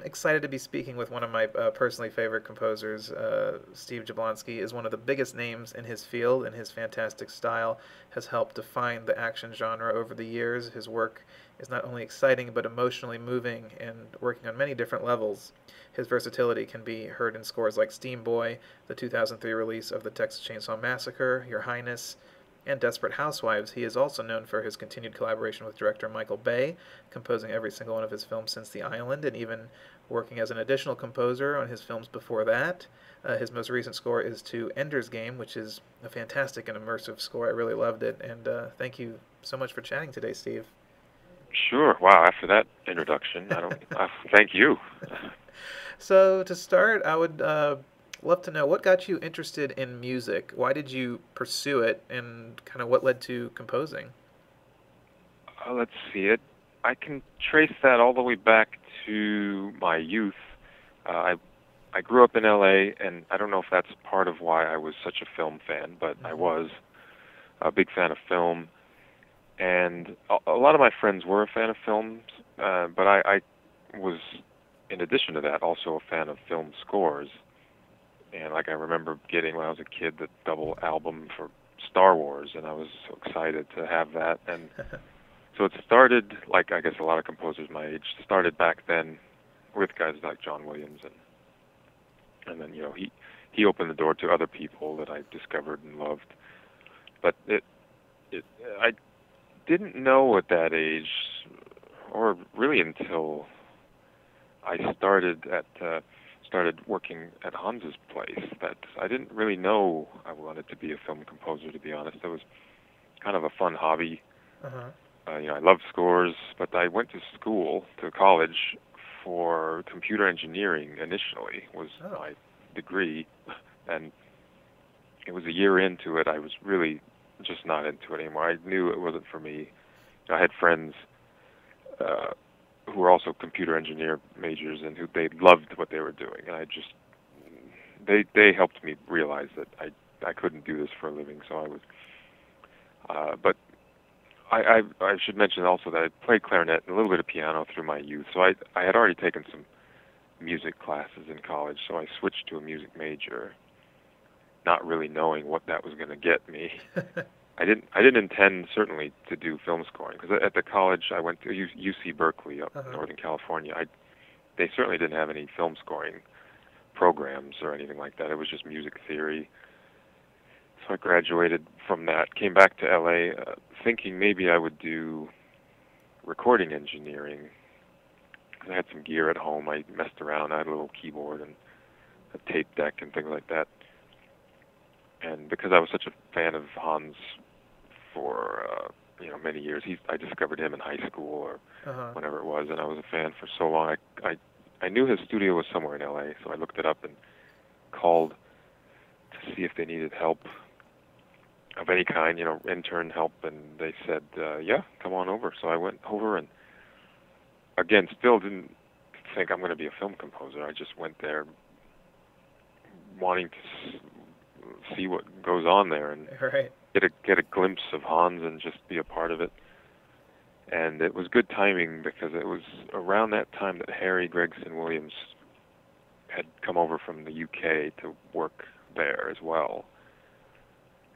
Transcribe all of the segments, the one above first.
excited to be speaking with one of my personally favorite composers. Steve Jablonsky is one of the biggest names in his field, and his fantastic style has helped define the action genre over the years. His work is not only exciting but emotionally moving and working on many different levels. His versatility can be heard in scores like Steam Boy, the 2003 release of the Texas Chainsaw Massacre, Your Highness, and Desperate Housewives. He is also known for his continued collaboration with director Michael Bay, composing every single one of his films since The Island, and even working as an additional composer on his films before that. His most recent score is to Ender's Game, which is a fantastic and immersive score. I really loved it, and thank you so much for chatting today, Steve. Sure. Wow. After that introduction, I don't. Thank you. So to start, I would love to know what got you interested in music. Why did you pursue it, and kind of what led to composing? Let's see it. I can trace that all the way back to my youth. I grew up in L.A., and I don't know if that's part of why I was such a film fan, but I Hmm. was a big fan of film, and a lot of my friends were a fan of films, but I was, in addition to that, also a fan of film scores. And like I remember getting when I was a kid the double album for Star Wars, and I was so excited to have that. And so it started, like I guess a lot of composers my age, started back then with guys like John Williams, and then he opened the door to other people that I discovered and loved. But it I didn't know at that age, or really until I started working at Hans's place, that I didn't really know I wanted to be a film composer. To be honest, it was kind of a fun hobby. Uh-huh. I loved scores, but I went to college for computer engineering initially, was Oh. my degree, and it was a year into it. I was really just not into it anymore. I knew it wasn't for me. I had friends uh, who were also computer engineer majors and who they loved what they were doing, and they helped me realize that I couldn't do this for a living. So I was, but I should mention also that I played clarinet and a little bit of piano through my youth. So I had already taken some music classes in college. So I switched to a music major, not really knowing what that was going to get me. I didn't intend certainly to do film scoring, because at the college I went to UC Berkeley up in Uh-huh. Northern California. They certainly didn't have any film scoring programs or anything like that. It was just music theory. So I graduated from that, came back to LA, thinking maybe I would do recording engineering, because I had some gear at home. I messed around. I had a little keyboard and a tape deck and things like that. And because I was such a fan of Hans for many years, I discovered him in high school or Uh-huh. whenever it was, and I was a fan for so long. I knew his studio was somewhere in LA, so I looked it up and called to see if they needed help of any kind, intern help, and they said, yeah, come on over. So I went over, and again, still didn't think I'm going to be a film composer. I just went there wanting to see what goes on there and Right. get a glimpse of Hans and just be a part of it. And it was good timing, because it was around that time that Harry Gregson-Williams had come over from the UK to work there as well,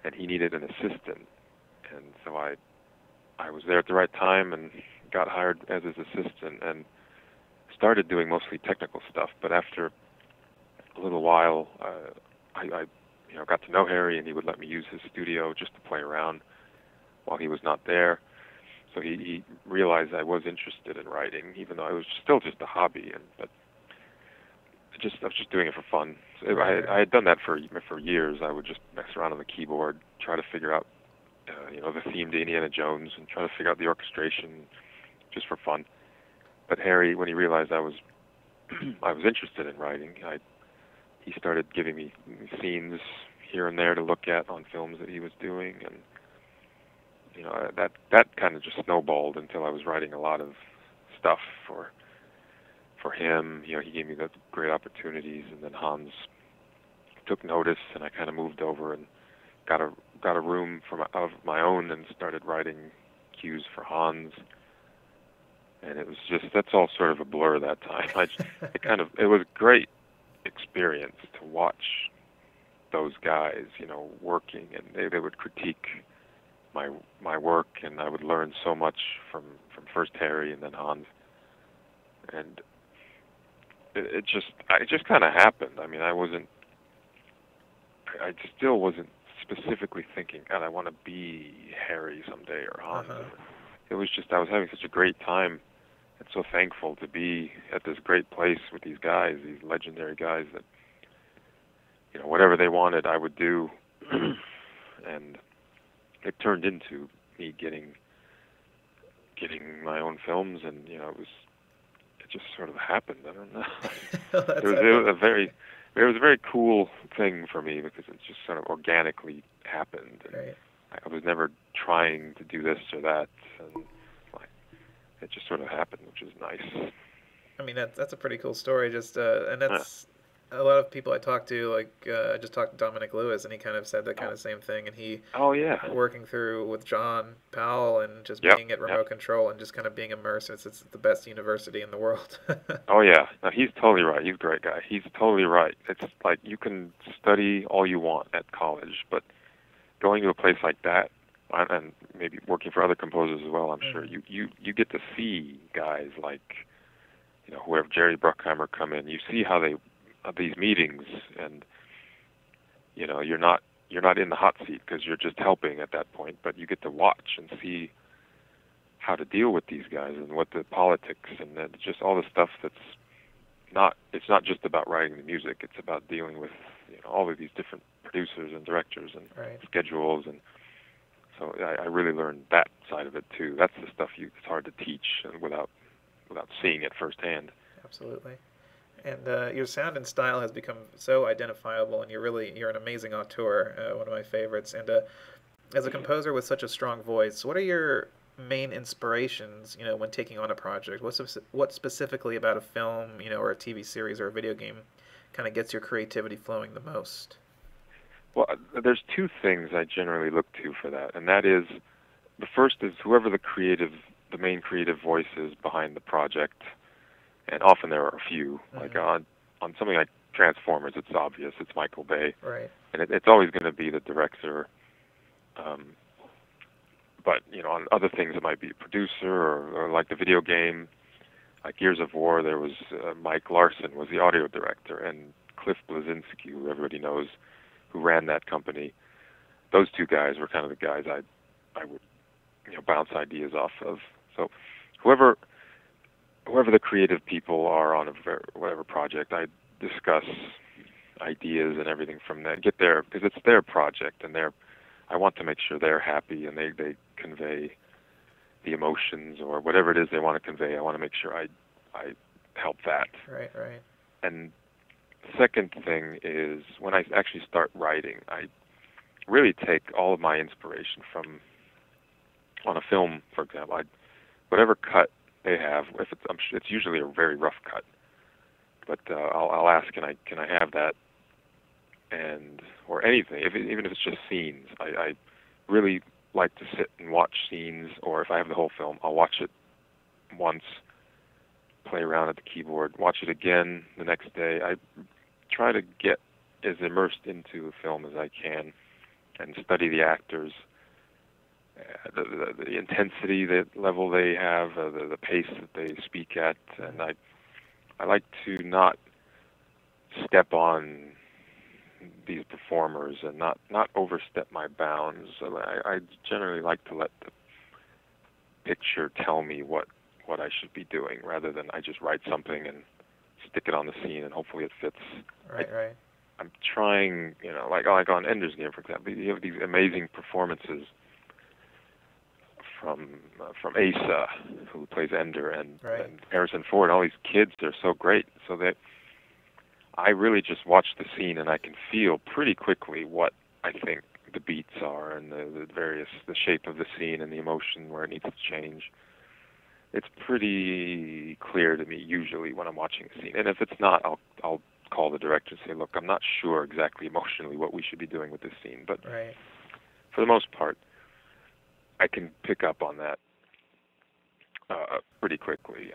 and he needed an assistant. And so I was there at the right time and got hired as his assistant and started doing mostly technical stuff. But after a little while, I got to know Harry, and he would let me use his studio just to play around while he was not there. So he realized I was interested in writing, even though I was still just a hobby, but I was just doing it for fun. So Right. I had done that for years. I would just mess around on the keyboard, try to figure out the theme to Indiana Jones, and try to figure out the orchestration just for fun. But Harry, when he realized I was I was interested in writing, he started giving me scenes here and there to look at on films that he was doing, and that kind of just snowballed until I was writing a lot of stuff for him. He gave me the great opportunities, and then Hans took notice, and I kind of moved over and got a room of my own and started writing cues for Hans. and that's all sort of a blur that time. It was a great experience to watch those guys, working, and they would critique my work, and I would learn so much from first Harry and then Hans, and it just kind of happened. I mean, I still wasn't specifically thinking, God, I want to be Harry someday or Hans. It was just I was having such a great time, and so thankful to be at this great place with these guys, these legendary guys that, whatever they wanted, I would do, and it turned into me getting my own films, and it just sort of happened. I don't know. It was a very cool thing for me because it just sort of organically happened. And Right. I was never trying to do this or that, and it just sort of happened, which is nice. I mean, that's a pretty cool story. Just and that's a lot of people I talked to. Like I just talked to Dominic Lewis, and he kind of said the kind of same thing. And he working through with John Powell and just being at remote control and just kind of being immersed. It's the best university in the world. Oh yeah, no, he's totally right. He's a great guy. He's totally right. It's like you can study all you want at college, but going to a place like that, and maybe working for other composers as well, I'm sure you get to see guys like whoever Jerry Bruckheimer come in. You see how they these meetings, and you're not in the hot seat because you're just helping at that point, but you get to watch and see how to deal with these guys and what the politics and just all the stuff it's not just about writing the music. It's about dealing with all of these different producers and directors and schedules, and so I really learned that side of it too. That's the stuff it's hard to teach and without seeing it firsthand. Absolutely. And your sound and style has become so identifiable, and you're an amazing auteur, one of my favorites. And as a composer with such a strong voice, what are your main inspirations, when taking on a project? What specifically about a film, or a TV series or a video game kind of gets your creativity flowing the most? Well, there's two things I generally look to for that, and that is, the first is whoever the main creative voice is behind the project, and often there are a few. Like on something like Transformers, it's obvious, it's Michael Bay, right? And it's always going to be the director. But on other things, it might be a producer or like the video game, like Gears of War. There was Mike Larson was the audio director, and Cliff Bleszinski, who everybody knows, who ran that company. Those two guys were kind of the guys I would bounce ideas off of. So whoever the creative people are on whatever project, I discuss ideas and everything from that. Get there because it's their project, and I want to make sure they're happy and they convey the emotions or whatever it is they want to convey. I want to make sure I help that. Right. And the second thing is when I actually start writing, I really take all of my inspiration from, on a film, for example, whatever cut they have. If it's usually a very rough cut, but I'll ask, can I have that, or anything, even if it's just scenes. I really like to sit and watch scenes, or if I have the whole film, I'll watch it once, play around at the keyboard, watch it again the next day. I try to get as immersed into the film as I can and study the actors, the intensity, the level they have, the pace that they speak at, and I like to not step on these performers and not overstep my bounds. I generally like to let the picture tell me what I should be doing, rather than I just write something and stick it on the scene and hopefully it fits. Right. I'm trying, like on Ender's Game, for example, you have these amazing performances from Asa, who plays Ender, and Harrison Ford. All these kids, they're so great. So that I really just watch the scene and I can feel pretty quickly what I think the beats are and the shape of the scene and the emotion where it needs to change. It's pretty clear to me usually when I'm watching a scene. And if it's not, I'll call the director and say, look, I'm not sure exactly emotionally what we should be doing with this scene, but for the most part, I can pick up on that. pretty quickly,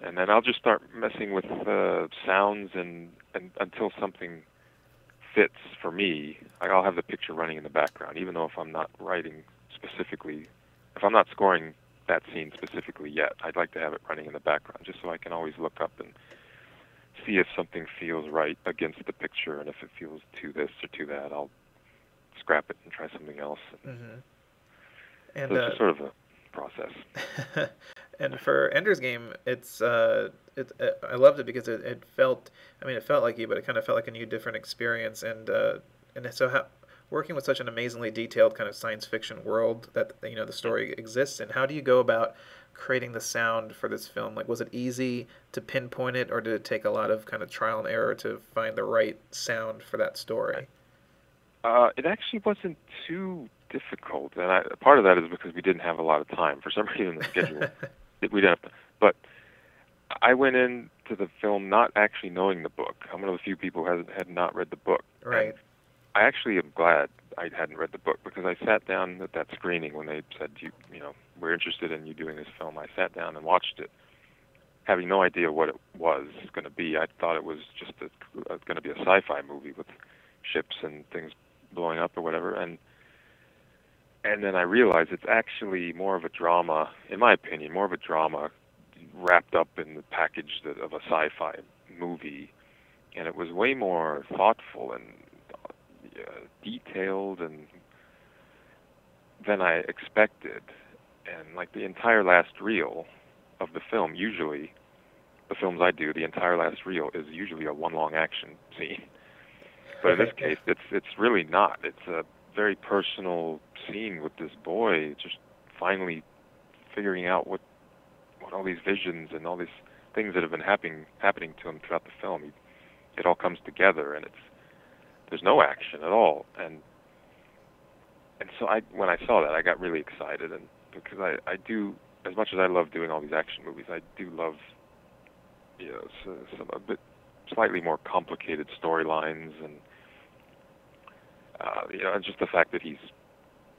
and then I'll just start messing with sounds and until something fits for me. I'll have the picture running in the background, even though if I'm not writing specifically, if I'm not scoring that scene specifically yet, I'd like to have it running in the background just so I can always look up and see if something feels right against the picture, and if it feels too this or too that, I'll scrap it and try something else. Mm-hmm. And so it's just sort of a process. and for Ender's Game, I loved it because it felt, I mean, it felt like you, but it kind of felt like a new, different experience. And so working with such an amazingly detailed kind of science fiction world that the story exists in, how do you go about creating the sound for this film? Like, was it easy to pinpoint it, or did it take a lot of kind of trial and error to find the right sound for that story? It actually wasn't too difficult, and part of that is because we didn't have a lot of time. For some reason, the schedule we didn't. But I went into the film not actually knowing the book. I'm one of the few people who had not read the book. Right. And I actually am glad I hadn't read the book, because I sat down at that screening when they said, we're interested in you doing this film. I sat down and watched it, having no idea what it was going to be. I thought it was just going to be a sci-fi movie with ships and things blowing up or whatever, and then I realized it's actually more of a drama, in my opinion, more of a drama wrapped up in the package of a sci-fi movie, and it was way more thoughtful and detailed than I expected. And like the entire last reel of the film, usually the films I do, the entire last reel is usually a one long action scene. But in this case, it's really not. It's a very personal scene with this boy just finally figuring out what all these visions and all these things that have been happening to him throughout the film. It all comes together, and there's no action at all. And so when I saw that, I got really excited, and because I do, as much as I love doing all these action movies, I do love some a bit slightly more complicated storylines, and and just the fact that he's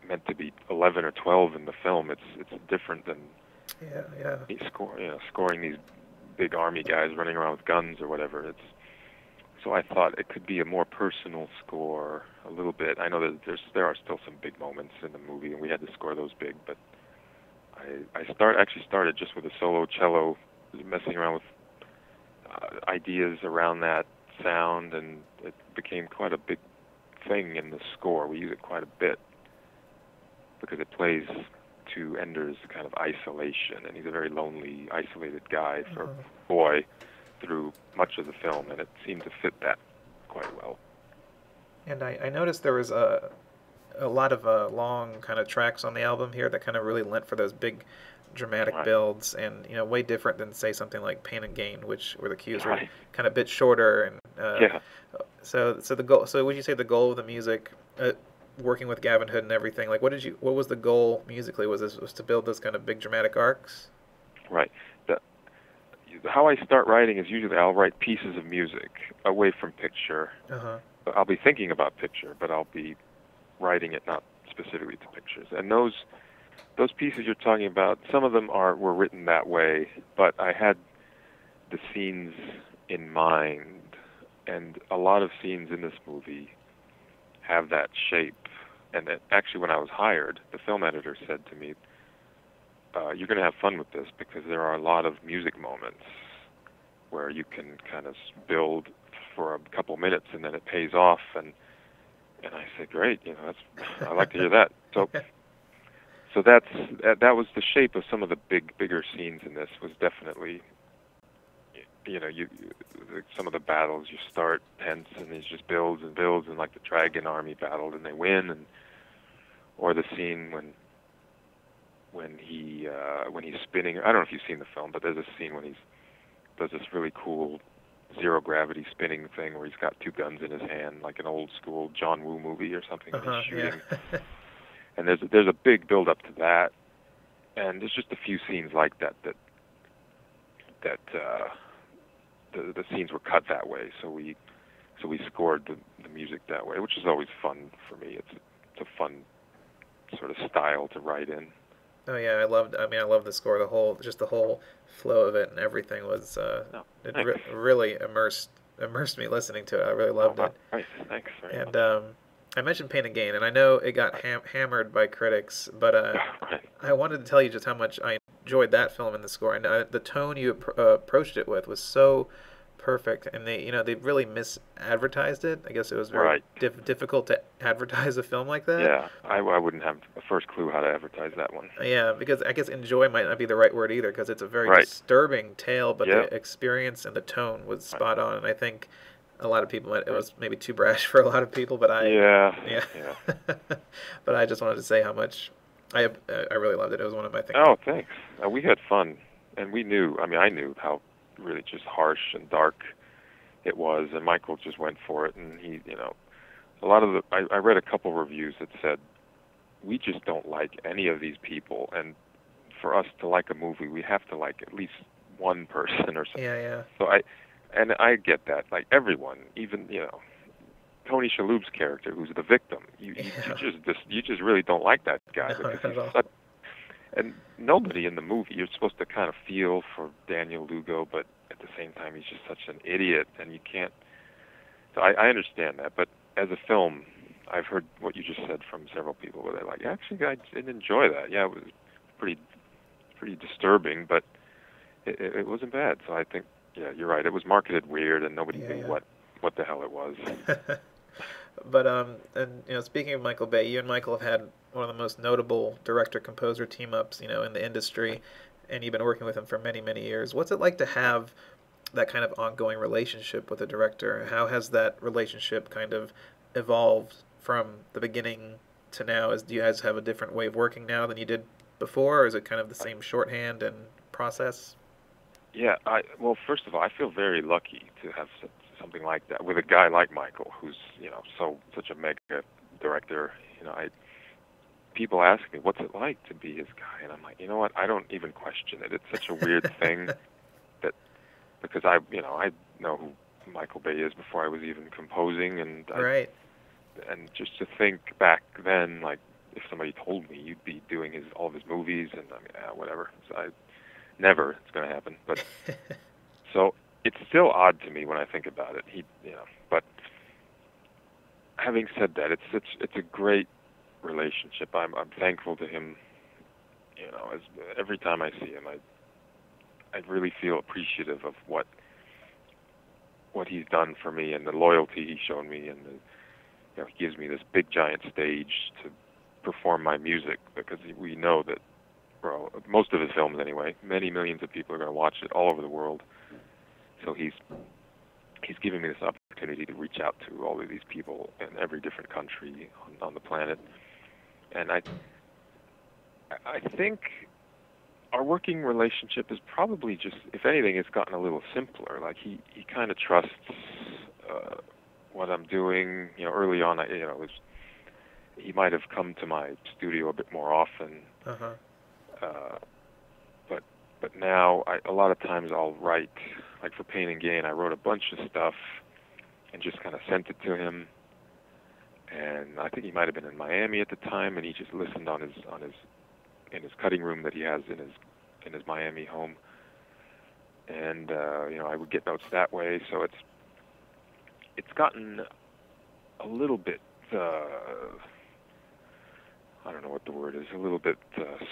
meant to be 11 or 12 in the film, it's different than he's scoring these big army guys running around with guns or whatever. So I thought it could be a more personal score a little bit. I know that there are still some big moments in the movie, and we had to score those big, but I actually started just with a solo cello, messing around with ideas around that sound, and it became quite a big thing in the score. We use it quite a bit because it plays to Ender's kind of isolation, and he's a very lonely, isolated guy for a boy through much of the film, and it seemed to fit that quite well. And I noticed there was a lot of long kind of tracks on the album here that kind of really lent for those big dramatic builds, and way different than, say, something like Pain and Gain, where the cues were kind of a bit shorter. And so the goal. So would you say the goal of the music, working with Gavin Hood and everything, like what was the goal musically? Was to build those kind of big dramatic arcs? Right. How I start writing is usually I'll write pieces of music away from picture. I'll be thinking about picture, but I'll be writing it not specifically to pictures. And those pieces you're talking about, some of them were written that way, but I had the scenes in mind, and a lot of scenes in this movie have that shape. And actually, when I was hired, the film editor said to me, you're going to have fun with this because there are a lot of music moments where you can kind of build for a couple minutes and then it pays off. And I said, great, I like to hear that. So that was the shape of some of the bigger scenes in this. Was definitely, some of the battles, you start tense and it just builds and builds, and like the Dragon Army battled and they win, or the scene when he's spinning. I don't know if you've seen the film, but there's a scene when he does this really cool zero gravity spinning thing where he's got two guns in his hand, like an old school John Woo movie or something. And he's shooting. And there's a big build up to that, and there's just a few scenes like that the scenes were cut that way. So we scored the music that way, which is always fun for me. It's a fun sort of style to write in. Oh yeah, I loved. I mean, I love the score. The whole flow of it and everything was. No, It thanks. really immersed me listening to it. I really Oh, loved wow, it. nice. Thanks very And much. I mentioned Pain and Gain, and I know it got Right. hammered by critics, but Right. I wanted to tell you just how much I enjoyed that film and the score, and the tone you approached it with was so perfect, and they really misadvertised it. I guess it was very Right. difficult to advertise a film like that. Yeah, I wouldn't have the first clue how to advertise that one. Yeah, because I guess enjoy might not be the right word either, because it's a very Right. disturbing tale, but Yeah. the experience and the tone was Right. spot on, and I think a lot of people it Right. was maybe too brash for a lot of people, but Yeah. yeah, Yeah. but I just wanted to say how much I really loved it. It was one of my things. Oh, thanks. We had fun, and we knew. I mean, I knew how really just harsh and dark it was, and Michael just went for it. And he, a lot of the. I read a couple reviews that said we just don't like any of these people, and for us to like a movie, we have to like at least one person or something. Yeah, yeah, So I get that. Like everyone, even Tony Shalhoub's character, who's the victim, yeah. you just really don't like that guy No, because not he's at all. such. And nobody in the movie, you're supposed to kind of feel for Daniel Lugo, but at the same time, he's just such an idiot, and you can't. So I understand that, but as a film, I've heard what you just said from several people where they're like, actually, I didn't enjoy that. Yeah, it was pretty pretty disturbing, but it wasn't bad. So I think, yeah, you're right. It was marketed weird, and nobody knew Yeah, what the hell it was. yeah. But and speaking of Michael Bay, you and Michael have had one of the most notable director-composer team-ups, in the industry, and you've been working with him for many, many years. What's it like to have that kind of ongoing relationship with a director? How has that relationship kind of evolved from the beginning to now? Do you guys have a different way of working now than you did before, or is it kind of the same shorthand and process? Yeah, well, first of all, I feel very lucky to have something like that with a guy like Michael, who's such a mega director. I people ask me what's it like to be his guy, and I'm like, you know what? I don't even question it. It's such a weird thing that because I know who Michael Bay is before I was even composing, and Right. just to think back then, like if somebody told me you'd be doing all of his movies, and I mean, whatever. So never it's going to happen, but. So it's still odd to me when I think about it. But having said that, it's a great relationship. I'm thankful to him. As every time I see him, I really feel appreciative of what he's done for me and the loyalty he's shown me, and he gives me this big giant stage to perform my music because we know that, well, most of his films anyway, many millions of people are going to watch it all over the world. So he's giving me this opportunity to reach out to all of these people in every different country on the planet, and I think our working relationship is probably just, if anything, it's gotten a little simpler. Like he kind of trusts what I'm doing. Early on, he might have come to my studio a bit more often. Uh-huh. But now, a lot of times I'll write, like for Pain and Gain, I wrote a bunch of stuff and just kind of sent it to him. And I think he might have been in Miami at the time, and he just listened in his cutting room that he has in his Miami home. And I would get notes that way. So it's gotten a little bit. I don't know what the word is. A little bit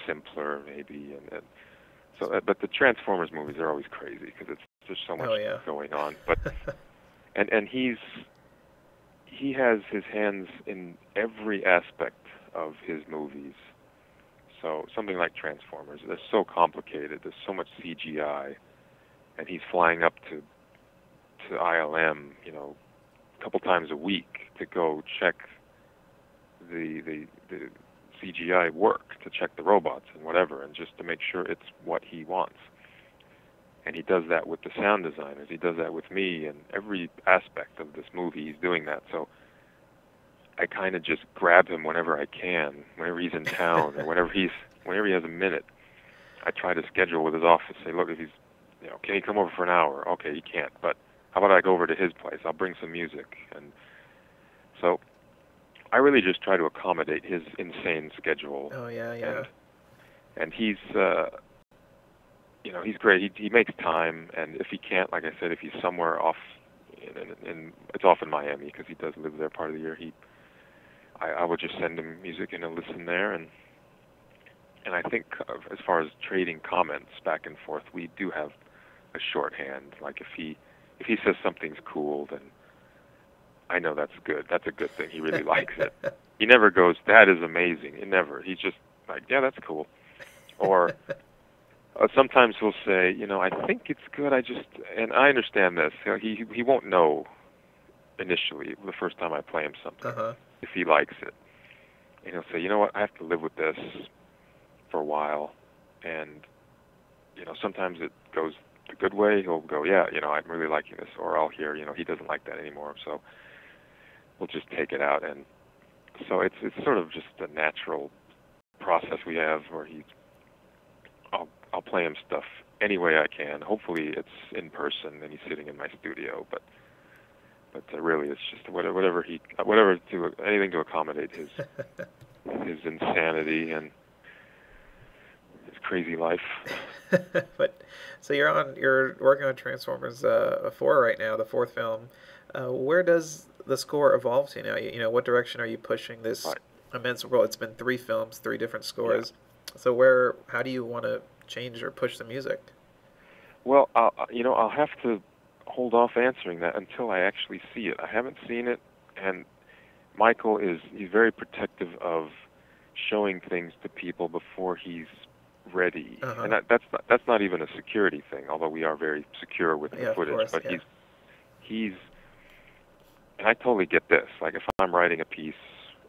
simpler, maybe, and so, but the Transformers movies are always crazy because it's just so much going on. But and he has his hands in every aspect of his movies. So something like Transformers, they're so complicated. There's so much CGI, and he's flying up to ILM, a couple times a week to go check the CGI work, to check the robots and whatever, and just to make sure it's what he wants. And he does that with the sound designers. He does that with me, and every aspect of this movie he's doing that. So I kind of just grab him whenever I can, whenever he's in town, or whenever he has a minute. I try to schedule with his office. Say, look, if he's, can he come over for an hour? Okay, he can't. But how about I go over to his place? I'll bring some music. And so I really just try to accommodate his insane schedule. Oh, yeah, yeah. And he's he's great. He makes time, and if he can't, like I said, if he's somewhere off in it's off in Miami because he does live there part of the year. I would just send him music and he'll listen there, and I think as far as trading comments back and forth, we do have a shorthand. Like if he says something's cool, then I know that's good. That's a good thing. He really likes it. He never goes, "That is amazing." He never. He's just like, "Yeah, that's cool." Or sometimes he'll say, "I think it's good. And I understand this." He won't know initially the first time I play him something if he likes it, and he'll say, "You know what? I have to live with this for a while," and sometimes it goes the good way. He'll go, "Yeah, I'm really liking this," or I'll hear, he doesn't like that anymore, so we'll just take it out. And so it's sort of just a natural process we have where I'll play him stuff any way I can. Hopefully it's in person and he's sitting in my studio, but really it's just anything to accommodate his insanity and his crazy life. But so you're working on Transformers 4 right now, the fourth film. Where does the score evolve to now? What direction are you pushing this immense world? It's been 3 films, 3 different scores. Yeah. So how do you want to change or push the music? Well, I'll have to hold off answering that until I actually see it. I haven't seen it, and Michael he's very protective of showing things to people before he's ready, and that's not even a security thing. Although we are very secure with the footage, course, but he's and I totally get this. Like if I'm writing a piece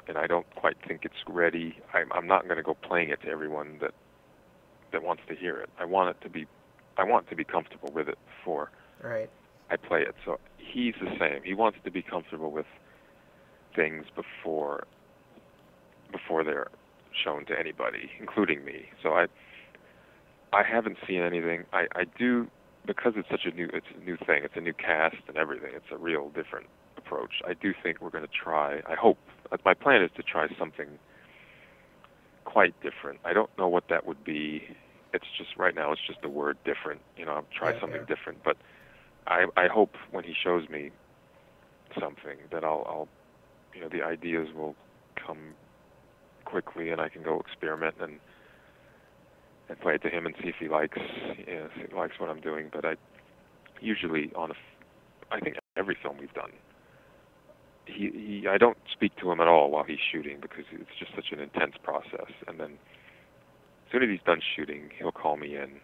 and I don't quite think it's ready, I'm not going to go playing it to everyone that wants to hear it. I want to be comfortable with it before I play it. So he's the same. He wants to be comfortable with things before they're shown to anybody, including me. So I haven't seen anything. I do, because it's a new thing. It's a new cast and everything. It's a real different approach. I do think we're going to try. I hope. My plan is to try something quite different. I don't know what that would be. It's just right now. It's just the word different. I'll try something different. But I hope when he shows me something that I'll the ideas will come quickly and I can go experiment and play it to him and see if he likes what I'm doing. But I usually I think every film we've done, I don't speak to him at all while he's shooting because it's just such an intense process. And then as soon as he's done shooting, he'll call me in,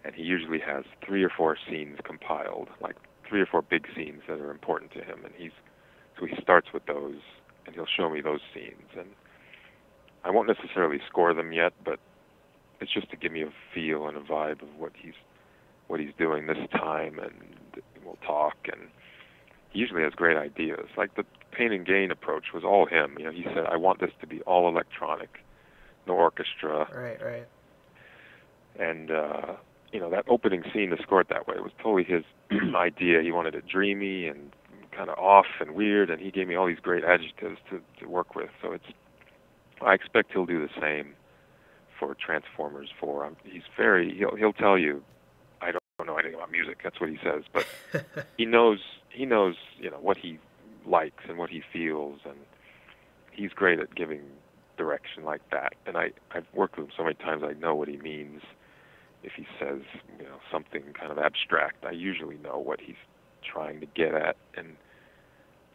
and he usually has 3 or 4 scenes compiled, like 3 or 4 big scenes that are important to him, and so he starts with those, and he'll show me those scenes. And I won't necessarily score them yet, but it's just to give me a feel and a vibe of what he's doing this time, and we'll talk. And he usually has great ideas. Like the Pain and Gain approach was all him. He said, "I want this to be all electronic, no orchestra." Right. And that opening scene to score it that way was totally his idea. He wanted it dreamy and kind of off and weird, and he gave me all these great adjectives to work with. So I expect he'll do the same for Transformers 4. He'll tell you, "I don't know anything about music." That's what he says, but he knows what he likes and what he feels, and he's great at giving direction like that. And I've worked with him so many times, I know what he means. If he says something kind of abstract, I usually know what he's trying to get at, and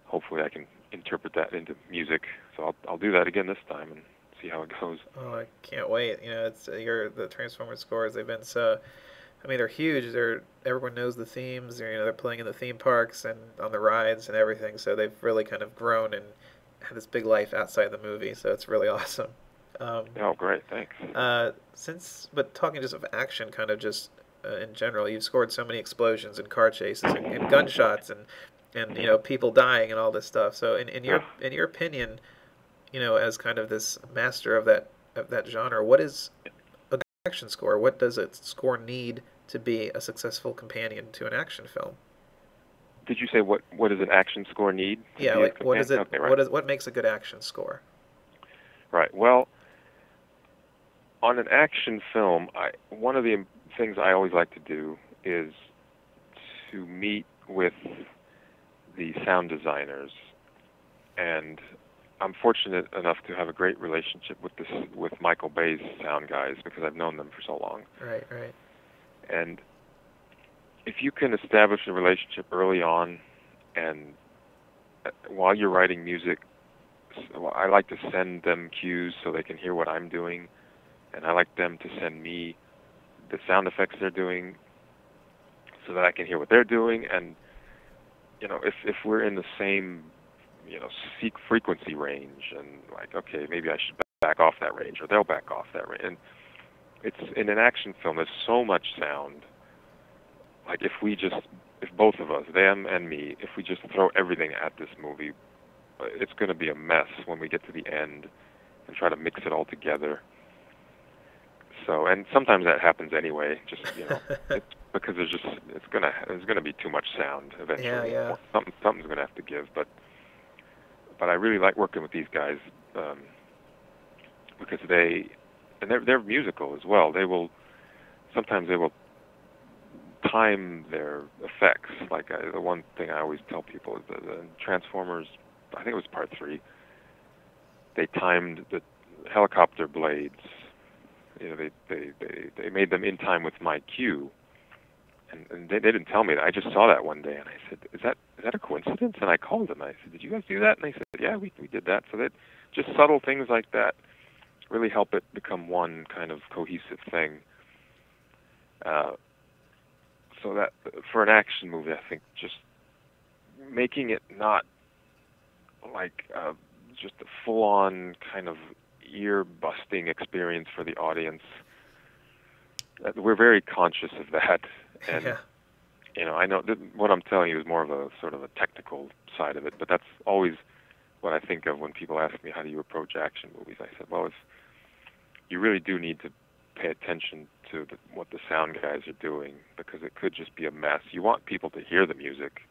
hopefully I can interpret that into music. So I'll do that again this time and see how it goes. Oh, I can't wait. It's the Transformers scores. They've been so. I mean, they're huge. Everyone knows the themes. They're playing in the theme parks and on the rides and everything. So they've really kind of grown and had this big life outside the movie. So it's really awesome. Oh, great! Thanks. But talking just of action, kind of just in general, you've scored so many explosions and car chases and gunshots and people dying and all this stuff. So in your opinion, as kind of this master of that genre, what is a good action score? What does a score need to be a successful companion to an action film? Did you say what does an action score need? Yeah, like what is it? Okay, right. What makes a good action score? Right. Well, on an action film, one of the things I always like to do is to meet with the sound designers, and I'm fortunate enough to have a great relationship with Michael Bay's sound guys because I've known them for so long. Right, right. And if you can establish a relationship early on, and while you're writing music, I like to send them cues so they can hear what I'm doing, and I like them to send me the sound effects they're doing so that I can hear what they're doing. And if we're in the same frequency range, and like, okay, maybe I should back off that range, or they'll back off that range. And it's in an action film, there's so much sound. Like if both of us, them and me, if we just throw everything at this movie, it's going to be a mess when we get to the end and try to mix it all together. So, and sometimes that happens anyway. Just it's because there's gonna be too much sound eventually. Yeah. Something's gonna have to give. But I really like working with these guys because they're musical as well. Sometimes they will time their effects. Like the one thing I always tell people is that the Transformers, I think it was Part 3, they timed the helicopter blades. They made them in time with my cue, and they didn't tell me that. I just saw that one day, and I said, "Is that a coincidence?" And I called them. I said, "Did you guys do that?" And they said, "Yeah, we did that." So that just subtle things like that really help it become one kind of cohesive thing. So that for an action movie, I think just making it not like just a full-on kind of ear-busting experience for the audience. We're very conscious of that, and I know that what I'm telling you is more of a sort of a technical side of it, but that's always what I think of when people ask me, how do you approach action movies? I said, well, you really do need to pay attention to what the sound guys are doing, because it could just be a mess. You want people to hear the music,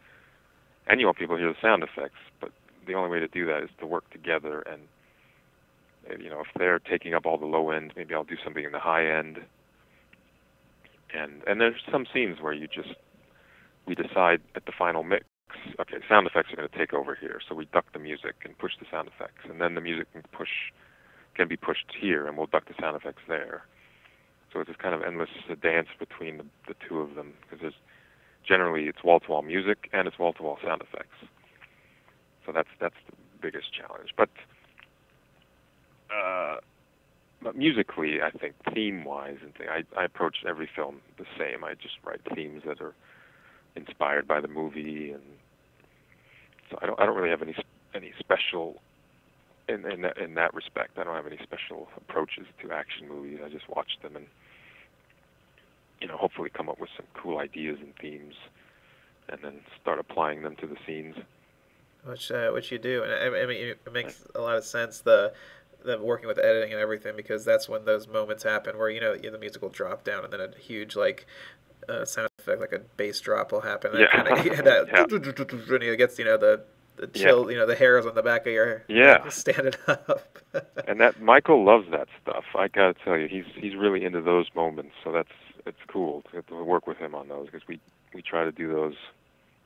and you want people to hear the sound effects, but the only way to do that is to work together. And if they're taking up all the low end, maybe I'll do something in the high end. And there's some scenes where we decide at the final mix, okay, sound effects are going to take over here, so we duck the music and push the sound effects, and then the music can be pushed here, and we'll duck the sound effects there. So it's this kind of endless dance between the two of them, because generally it's wall-to-wall music and it's wall-to-wall sound effects. So that's the biggest challenge. But musically, I think theme-wise, I approach every film the same. I just write themes that are inspired by the movie, and so I don't really have any special in that respect. I don't have any special approaches to action movies. I just watch them and hopefully come up with some cool ideas and themes, and then start applying them to the scenes. Which you do, and I mean it makes a lot of sense. The working with editing and everything, because that's when those moments happen where the music will drop down and then a huge sound effect like a bass drop will happen. And it gets the chill, the hairs on the back of your standing up. And that Michael loves that stuff. I gotta tell you, he's really into those moments. So it's cool to work with him on those, because we try to do those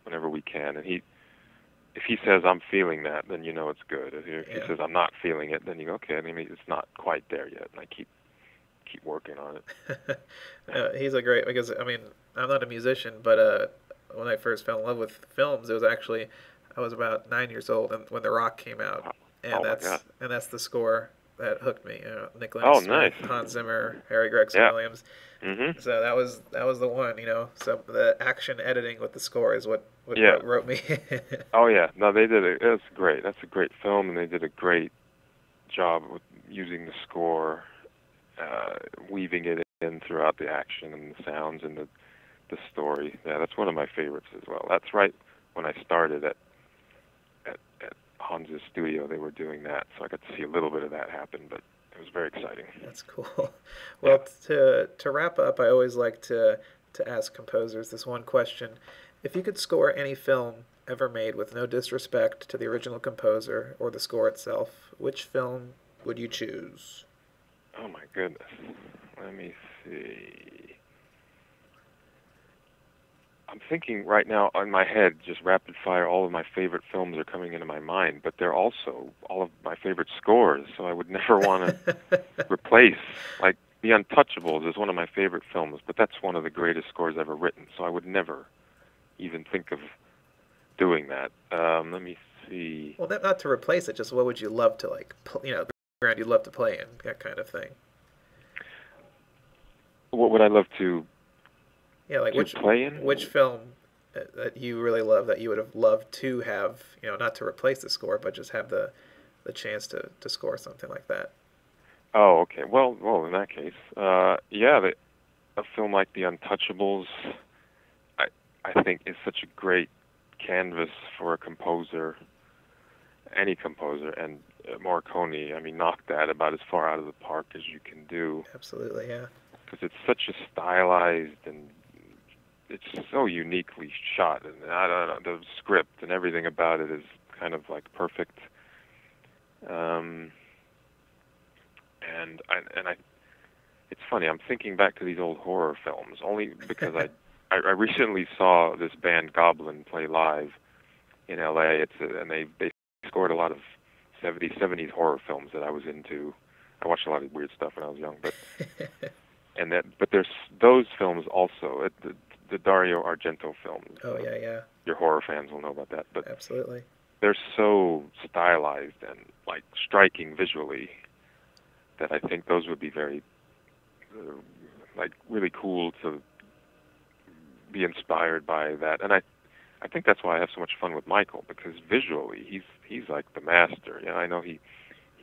whenever we can. And if he says I'm feeling that, then it's good. If he says I'm not feeling it, then you go, okay, I mean, it's not quite there yet, and I keep working on it. He's a great, because I mean, I'm not a musician, but when I first fell in love with films, it was actually I was about 9 years old, and when The Rock came out, and that's the score that hooked me. Nicholas Smith, nice. Hans Zimmer, Harry Gregson-Williams. Mm-hmm. So that was the one. So the action editing with the score is what wrote me. Oh yeah, no, they did it. It's great. That's a great film, and they did a great job with using the score, weaving it in throughout the action and the sounds and the story. Yeah, that's one of my favorites as well. That's right when I started at Hans's studio, they were doing that, so I got to see a little bit of that happen, but it was very exciting. That's cool. Well, to wrap up, I always like to ask composers this one question. If you could score any film ever made with no disrespect to the original composer or the score itself, which film would you choose? Oh my goodness. Let me see. I'm thinking right now in my head, just rapid fire, all of my favorite films are coming into my mind, but they're also all of my favorite scores, so I would never want to replace. Like, The Untouchables is one of my favorite films, but that's one of the greatest scores ever written, so I would never even think of doing that. Let me see. Well, not to replace it, just what would you love to, like, the background you'd love to play in, that kind of thing. What would I love to Yeah, like play in? which film that you really love that you would have loved to have, not to replace the score, but just have the chance to score something like that. Oh, okay. Well, in that case, yeah, a film like The Untouchables, I think is such a great canvas for a composer, any composer, and Morricone, I mean, knocked that about as far out of the park as you can do. Absolutely, yeah. Because it's such a stylized and it's so uniquely shot, and I don't know, the script and everything about it is kind of like perfect. It's funny. I'm thinking back to these old horror films only because I recently saw this band Goblin play live in L.A. And they scored a lot of 70s horror films that I was into. I watched a lot of weird stuff when I was young, but there's those films also. The Dario Argento films. Oh yeah. Your horror fans will know about that, but absolutely, they're so stylized and like striking visually that I think those would be very like really cool to be inspired by that. And I think that's why I have so much fun with Michael, because visually he's like the master. I know he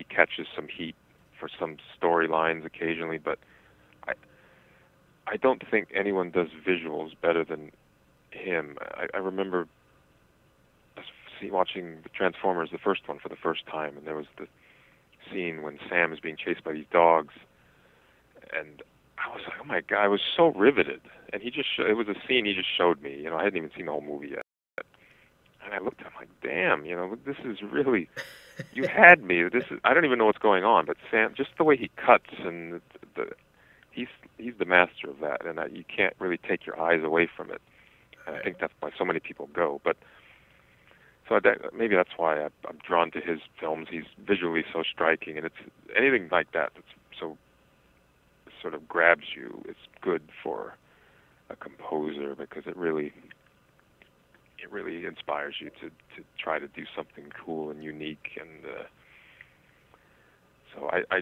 catches some heat for some storylines occasionally, but I don't think anyone does visuals better than him. I remember watching the Transformers, the first one, for the first time, and there was the scene when Sam is being chased by these dogs, and I was like, oh my God, I was so riveted. And it was a scene he just showed me. I hadn't even seen the whole movie yet. And I looked at him like, damn, this is really, you had me. I don't even know what's going on, but Sam, just the way he cuts, and he's the master of that, and you can't really take your eyes away from it. And I think that's why so many people go. But so maybe that's why I'm drawn to his films. He's visually so striking, and it's anything like that that's so sort of grabs you. It's good for a composer because it really inspires you to try to do something cool and unique. And so I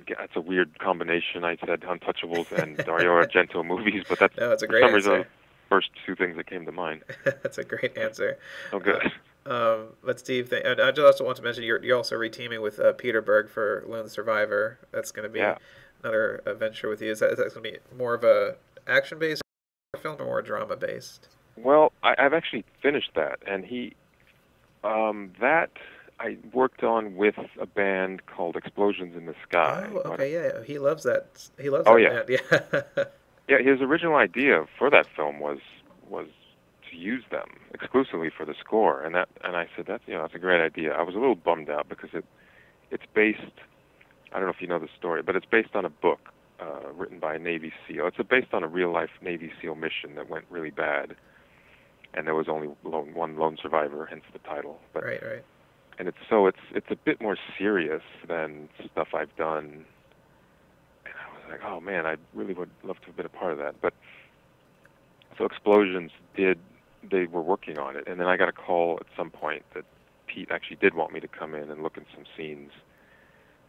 get that's a weird combination. I said Untouchables and Dario Argento movies, but that's no, it's a great for some answer. reason the first two things that came to mind. That's a great answer. Oh, good. But Steve, I just also want to mention you're also reteaming with Peter Berg for Lone Survivor. That's going to be another adventure with you. Is that going to be more of a action-based film or more drama-based? Well, I've actually finished that, and that I worked on with a band called Explosions in the Sky. Oh, okay, yeah. He loves that. He loves that band. Yeah. Yeah, his original idea for that film was to use them exclusively for the score, and I said that's a great idea. I was a little bummed out because it's based. I don't know if you know the story, but it's based on a book written by a Navy SEAL. It's based on a real life Navy SEAL mission that went really bad, and there was only one lone survivor, hence the title. But, right. And it's a bit more serious than stuff I've done. And I was like, oh man, I really would love to have been a part of that. But so Explosions they were working on it, and then I got a call at some point that Pete actually did want me to come in and look at some scenes.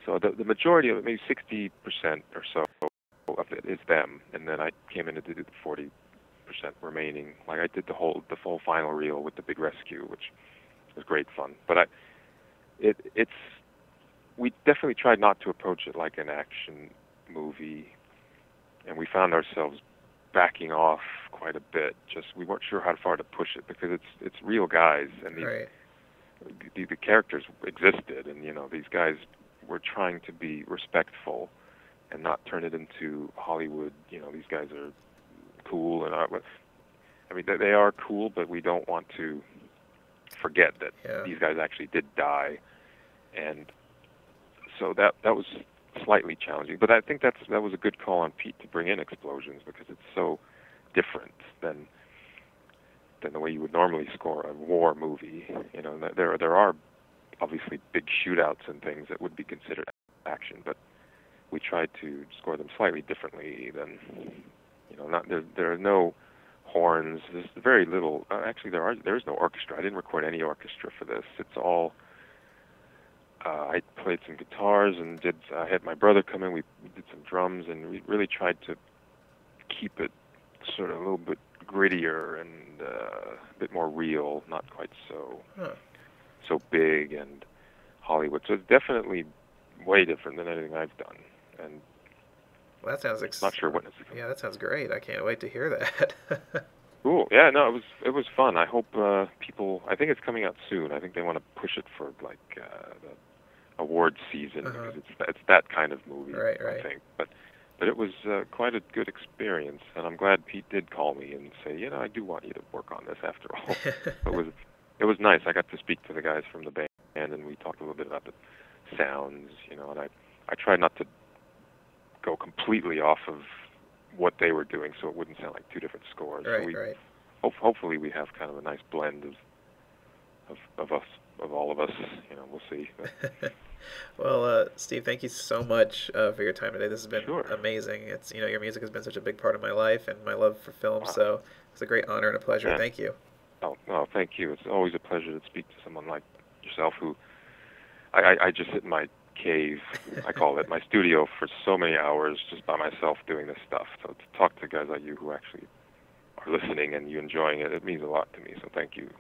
So the majority of it, maybe 60% or so of it is them, and then I came in to do the 40% remaining. Like I did the full final reel with the big rescue, which was great fun. But we definitely tried not to approach it like an action movie, and we found ourselves backing off quite a bit. Just we weren't sure how far to push it because it's real guys, and the characters existed, and these guys were trying to be respectful and not turn it into Hollywood. These guys are cool, and I mean they are cool, but we don't want to forget that these guys actually did die. And so that was slightly challenging. But I think that was a good call on Pete to bring in explosions, because it's so different than the way you would normally score a war movie. You know, there are obviously big shootouts and things that would be considered action, but we tried to score them slightly differently than, you know, not there are no horns. There's very little. Actually, there is no orchestra. I didn't record any orchestra for this. It's all. I played some guitars and I had my brother come in. We did some drums, and we really tried to keep it sort of a little bit grittier and a bit more real, not quite so big and Hollywood. So it's definitely way different than anything I've done. And well, that sounds not sure what it's. Yeah, that sounds great. I can't wait to hear that. Cool. Yeah, no, it was fun. I hope people. I think it's coming out soon. I think they want to push it for like the award season, because it's that kind of movie. Right. I think, but it was quite a good experience, and I'm glad Pete did call me and say, you know, I do want you to work on this after all. It was nice. I got to speak to the guys from the band, and we talked a little bit about the sounds, you know, and I tried not to go completely off of what they were doing, so it wouldn't sound like two different scores. Right. Hopefully we have kind of a nice blend of all of us. You know, we'll see. Well, Steve, thank you so much for your time today. This has been amazing. It's, you know, your music has been such a big part of my life and my love for film. Wow. So it's a great honor and a pleasure. Yeah. Thank you. Oh, no, thank you. It's always a pleasure to speak to someone like yourself, who I just sit in my cave, I call it, my studio, for so many hours just by myself doing this stuff. So to talk to guys like you who actually are listening and you enjoying it, it means a lot to me. So thank you.